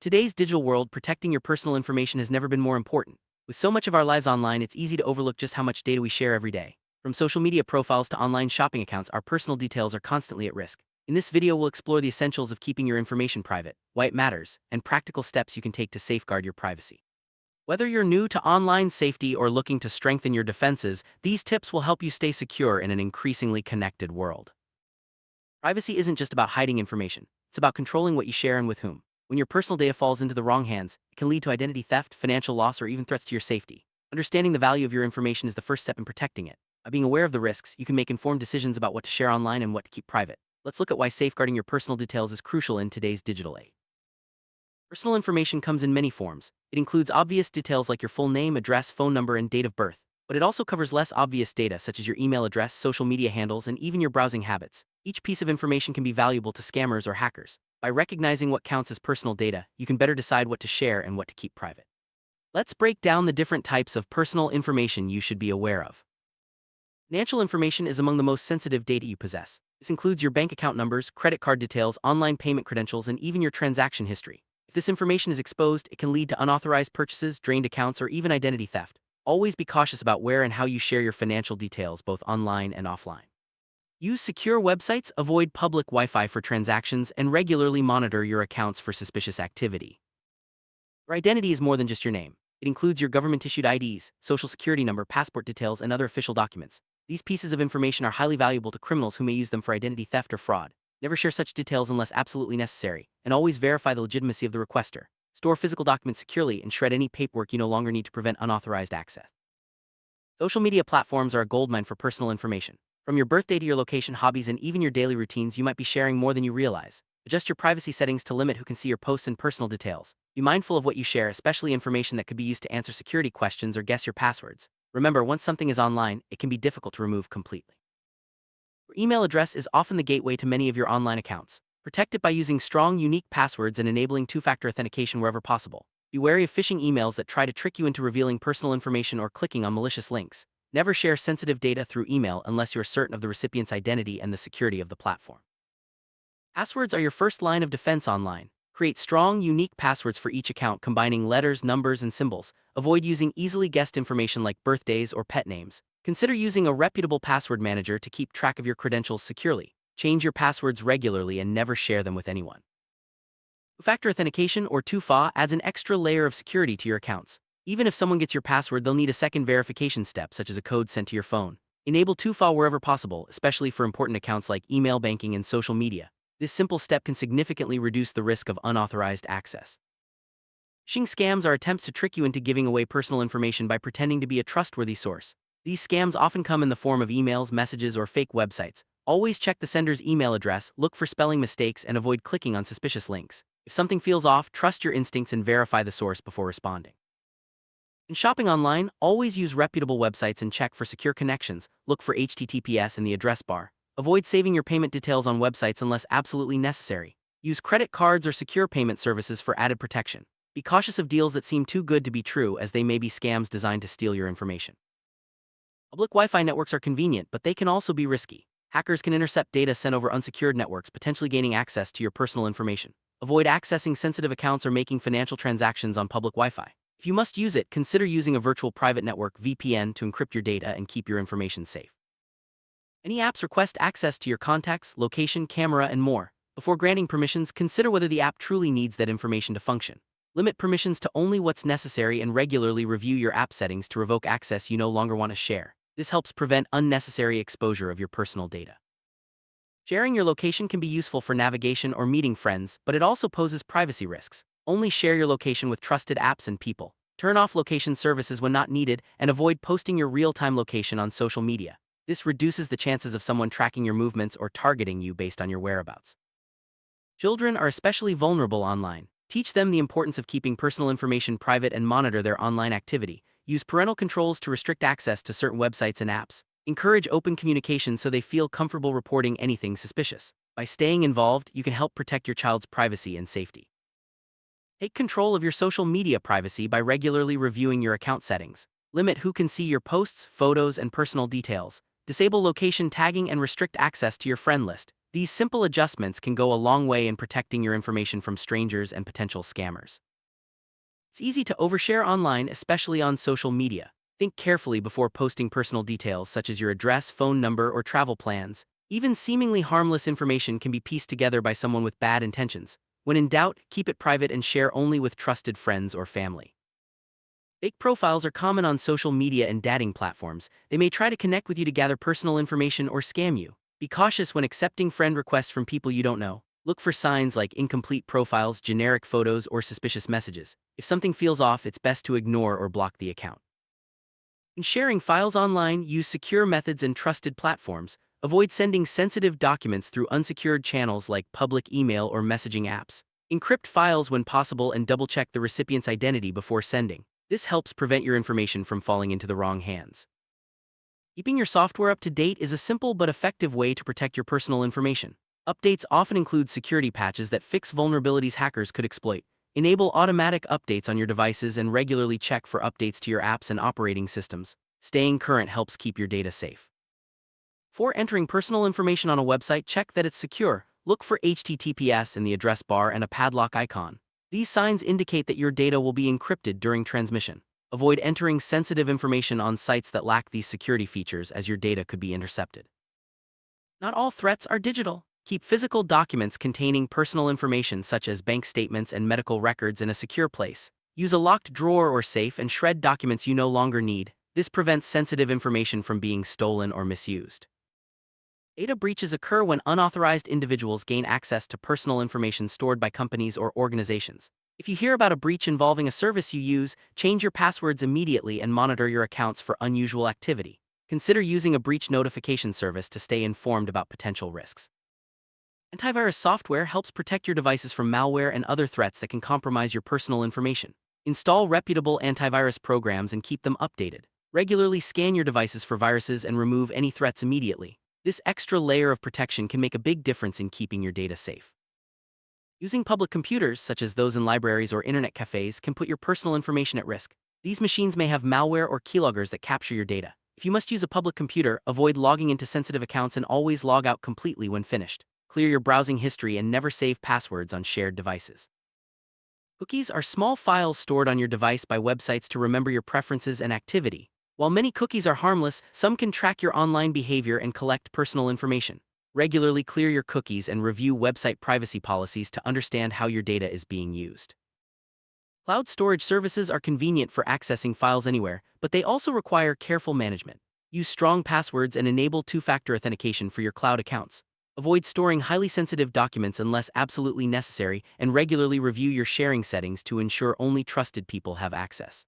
Today's digital world, protecting your personal information has never been more important. With so much of our lives online, it's easy to overlook just how much data we share every day. From social media profiles to online shopping accounts, our personal details are constantly at risk. In this video, we'll explore the essentials of keeping your information private, why it matters, and practical steps you can take to safeguard your privacy. Whether you're new to online safety or looking to strengthen your defenses, these tips will help you stay secure in an increasingly connected world. Privacy isn't just about hiding information, it's about controlling what you share and with whom. When your personal data falls into the wrong hands, it can lead to identity theft, financial loss, or even threats to your safety. Understanding the value of your information is the first step in protecting it. By being aware of the risks, you can make informed decisions about what to share online and what to keep private. Let's look at why safeguarding your personal details is crucial in today's digital age. Personal information comes in many forms. It includes obvious details like your full name, address, phone number, and date of birth. But it also covers less obvious data such as your email address, social media handles, and even your browsing habits. Each piece of information can be valuable to scammers or hackers. By recognizing what counts as personal data, you can better decide what to share and what to keep private. Let's break down the different types of personal information you should be aware of. Financial information is among the most sensitive data you possess. This includes your bank account numbers, credit card details, online payment credentials, and even your transaction history. If this information is exposed, it can lead to unauthorized purchases, drained accounts, or even identity theft. Always be cautious about where and how you share your financial details, both online and offline. Use secure websites, avoid public Wi-Fi for transactions, and regularly monitor your accounts for suspicious activity. Your identity is more than just your name. It includes your government-issued IDs, social security number, passport details, and other official documents. These pieces of information are highly valuable to criminals who may use them for identity theft or fraud. Never share such details unless absolutely necessary, and always verify the legitimacy of the requester. Store physical documents securely and shred any paperwork you no longer need to prevent unauthorized access. Social media platforms are a goldmine for personal information. From your birthday to your location, hobbies, and even your daily routines, you might be sharing more than you realize. Adjust your privacy settings to limit who can see your posts and personal details. Be mindful of what you share, especially information that could be used to answer security questions or guess your passwords. Remember, once something is online, it can be difficult to remove completely. Your email address is often the gateway to many of your online accounts. Protect it by using strong, unique passwords and enabling two-factor authentication wherever possible. Be wary of phishing emails that try to trick you into revealing personal information or clicking on malicious links. Never share sensitive data through email unless you are certain of the recipient's identity and the security of the platform. Passwords are your first line of defense online. Create strong, unique passwords for each account, combining letters, numbers, and symbols. Avoid using easily guessed information like birthdays or pet names. Consider using a reputable password manager to keep track of your credentials securely. Change your passwords regularly and never share them with anyone. Two-factor authentication, or 2FA, adds an extra layer of security to your accounts. Even if someone gets your password, they'll need a second verification step, such as a code sent to your phone. Enable 2FA wherever possible, especially for important accounts like email, banking, and social media. This simple step can significantly reduce the risk of unauthorized access. Phishing scams are attempts to trick you into giving away personal information by pretending to be a trustworthy source. These scams often come in the form of emails, messages, or fake websites. Always check the sender's email address, look for spelling mistakes, and avoid clicking on suspicious links. If something feels off, trust your instincts and verify the source before responding. In shopping online, always use reputable websites and check for secure connections. Look for HTTPS in the address bar. Avoid saving your payment details on websites unless absolutely necessary. Use credit cards or secure payment services for added protection. Be cautious of deals that seem too good to be true, as they may be scams designed to steal your information. Public Wi-Fi networks are convenient, but they can also be risky. Hackers can intercept data sent over unsecured networks, potentially gaining access to your personal information. Avoid accessing sensitive accounts or making financial transactions on public Wi-Fi. If you must use it, consider using a virtual private network (VPN) to encrypt your data and keep your information safe. Any apps request access to your contacts, location, camera, and more. Before granting permissions, consider whether the app truly needs that information to function. Limit permissions to only what's necessary and regularly review your app settings to revoke access you no longer want to share. This helps prevent unnecessary exposure of your personal data. Sharing your location can be useful for navigation or meeting friends, but it also poses privacy risks. Only share your location with trusted apps and people. Turn off location services when not needed, and avoid posting your real-time location on social media. This reduces the chances of someone tracking your movements or targeting you based on your whereabouts. Children are especially vulnerable online. Teach them the importance of keeping personal information private and monitor their online activity. Use parental controls to restrict access to certain websites and apps. Encourage open communication so they feel comfortable reporting anything suspicious. By staying involved, you can help protect your child's privacy and safety. Take control of your social media privacy by regularly reviewing your account settings. Limit who can see your posts, photos, and personal details. Disable location tagging and restrict access to your friend list. These simple adjustments can go a long way in protecting your information from strangers and potential scammers. It's easy to overshare online, especially on social media. Think carefully before posting personal details such as your address, phone number, or travel plans. Even seemingly harmless information can be pieced together by someone with bad intentions. When in doubt, keep it private and share only with trusted friends or family. Fake profiles are common on social media and dating platforms. They may try to connect with you to gather personal information or scam you. Be cautious when accepting friend requests from people you don't know. Look for signs like incomplete profiles, generic photos, or suspicious messages. If something feels off, it's best to ignore or block the account. In sharing files online, use secure methods and trusted platforms. Avoid sending sensitive documents through unsecured channels like public email or messaging apps. Encrypt files when possible and double-check the recipient's identity before sending. This helps prevent your information from falling into the wrong hands. Keeping your software up to date is a simple but effective way to protect your personal information. Updates often include security patches that fix vulnerabilities hackers could exploit. Enable automatic updates on your devices and regularly check for updates to your apps and operating systems. Staying current helps keep your data safe. Before entering personal information on a website, check that it's secure. Look for HTTPS in the address bar and a padlock icon. These signs indicate that your data will be encrypted during transmission. Avoid entering sensitive information on sites that lack these security features, as your data could be intercepted. Not all threats are digital. Keep physical documents containing personal information such as bank statements and medical records in a secure place. Use a locked drawer or safe and shred documents you no longer need. This prevents sensitive information from being stolen or misused. Data breaches occur when unauthorized individuals gain access to personal information stored by companies or organizations. If you hear about a breach involving a service you use, change your passwords immediately and monitor your accounts for unusual activity. Consider using a breach notification service to stay informed about potential risks. Antivirus software helps protect your devices from malware and other threats that can compromise your personal information. Install reputable antivirus programs and keep them updated. Regularly scan your devices for viruses and remove any threats immediately. This extra layer of protection can make a big difference in keeping your data safe. Using public computers, such as those in libraries or internet cafes, can put your personal information at risk. These machines may have malware or keyloggers that capture your data. If you must use a public computer, avoid logging into sensitive accounts and always log out completely when finished. Clear your browsing history and never save passwords on shared devices. Cookies are small files stored on your device by websites to remember your preferences and activity. While many cookies are harmless, some can track your online behavior and collect personal information. Regularly clear your cookies and review website privacy policies to understand how your data is being used. Cloud storage services are convenient for accessing files anywhere, but they also require careful management. Use strong passwords and enable two-factor authentication for your cloud accounts. Avoid storing highly sensitive documents unless absolutely necessary, and regularly review your sharing settings to ensure only trusted people have access.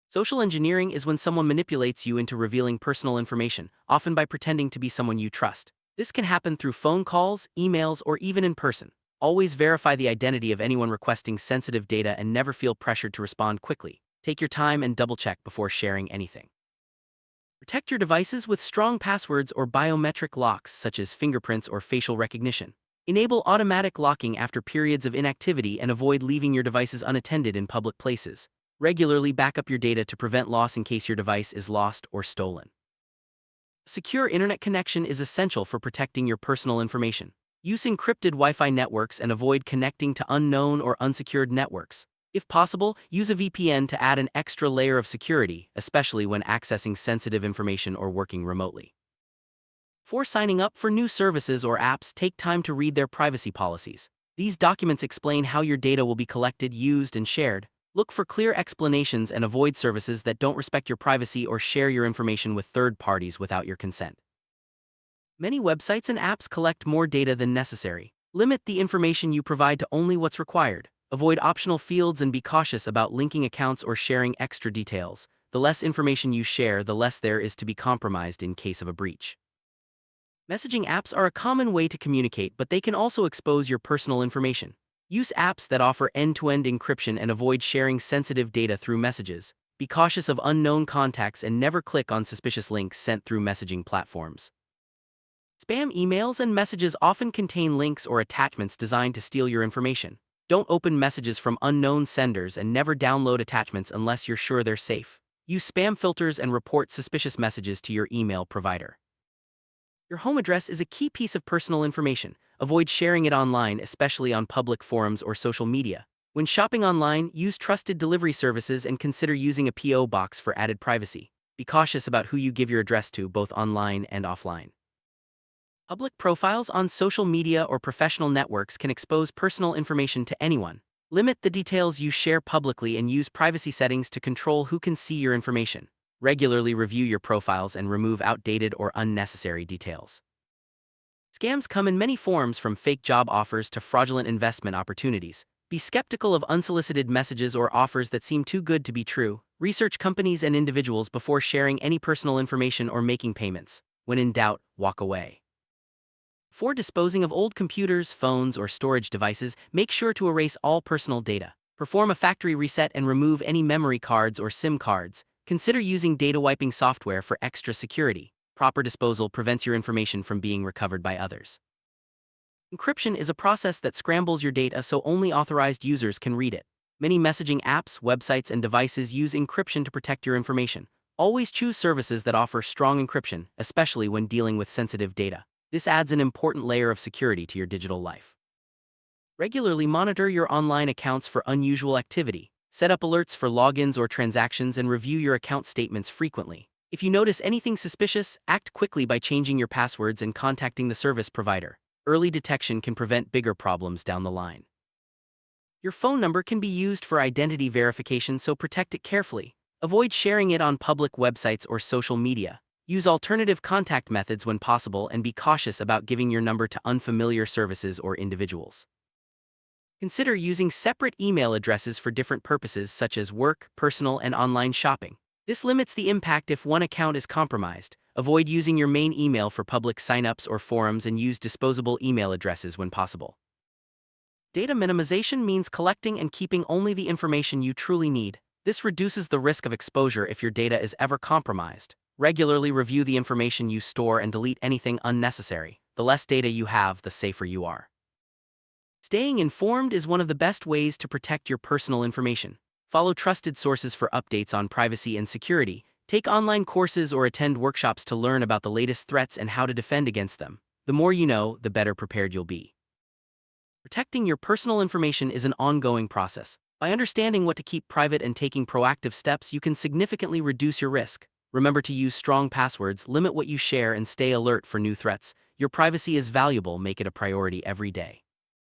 Social engineering is when someone manipulates you into revealing personal information, often by pretending to be someone you trust. This can happen through phone calls, emails, or even in person. Always verify the identity of anyone requesting sensitive data and never feel pressured to respond quickly. Take your time and double-check before sharing anything. Protect your devices with strong passwords or biometric locks such as fingerprints or facial recognition. Enable automatic locking after periods of inactivity and avoid leaving your devices unattended in public places. Regularly back up your data to prevent loss in case your device is lost or stolen. A secure internet connection is essential for protecting your personal information. Use encrypted Wi-Fi networks and avoid connecting to unknown or unsecured networks. If possible, use a VPN to add an extra layer of security, especially when accessing sensitive information or working remotely. Before signing up for new services or apps, take time to read their privacy policies. These documents explain how your data will be collected, used, and shared. Look for clear explanations and avoid services that don't respect your privacy or share your information with third parties without your consent. Many websites and apps collect more data than necessary. Limit the information you provide to only what's required. Avoid optional fields and be cautious about linking accounts or sharing extra details. The less information you share, the less there is to be compromised in case of a breach. Messaging apps are a common way to communicate, but they can also expose your personal information. Use apps that offer end-to-end encryption and avoid sharing sensitive data through messages. Be cautious of unknown contacts and never click on suspicious links sent through messaging platforms. Spam emails and messages often contain links or attachments designed to steal your information. Don't open messages from unknown senders and never download attachments unless you're sure they're safe. Use spam filters and report suspicious messages to your email provider. Your home address is a key piece of personal information. Avoid sharing it online, especially on public forums or social media. When shopping online, use trusted delivery services and consider using a PO box for added privacy. Be cautious about who you give your address to, both online and offline. Public profiles on social media or professional networks can expose personal information to anyone. Limit the details you share publicly and use privacy settings to control who can see your information. Regularly review your profiles and remove outdated or unnecessary details. Scams come in many forms, from fake job offers to fraudulent investment opportunities. Be skeptical of unsolicited messages or offers that seem too good to be true. Research companies and individuals before sharing any personal information or making payments. When in doubt, walk away. For disposing of old computers, phones, or storage devices, make sure to erase all personal data. Perform a factory reset and remove any memory cards or SIM cards. Consider using data wiping software for extra security. Proper disposal prevents your information from being recovered by others. Encryption is a process that scrambles your data so only authorized users can read it. Many messaging apps, websites, and devices use encryption to protect your information. Always choose services that offer strong encryption, especially when dealing with sensitive data. This adds an important layer of security to your digital life. Regularly monitor your online accounts for unusual activity. Set up alerts for logins or transactions and review your account statements frequently. If you notice anything suspicious, act quickly by changing your passwords and contacting the service provider. Early detection can prevent bigger problems down the line. Your phone number can be used for identity verification, so protect it carefully. Avoid sharing it on public websites or social media. Use alternative contact methods when possible and be cautious about giving your number to unfamiliar services or individuals. Consider using separate email addresses for different purposes, such as work, personal, and online shopping. This limits the impact if one account is compromised. Avoid using your main email for public signups or forums and use disposable email addresses when possible. Data minimization means collecting and keeping only the information you truly need. This reduces the risk of exposure if your data is ever compromised. Regularly review the information you store and delete anything unnecessary. The less data you have, the safer you are. Staying informed is one of the best ways to protect your personal information. Follow trusted sources for updates on privacy and security. Take online courses or attend workshops to learn about the latest threats and how to defend against them. The more you know, the better prepared you'll be. Protecting your personal information is an ongoing process. By understanding what to keep private and taking proactive steps, you can significantly reduce your risk. Remember to use strong passwords, limit what you share, and stay alert for new threats. Your privacy is valuable. Make it a priority every day.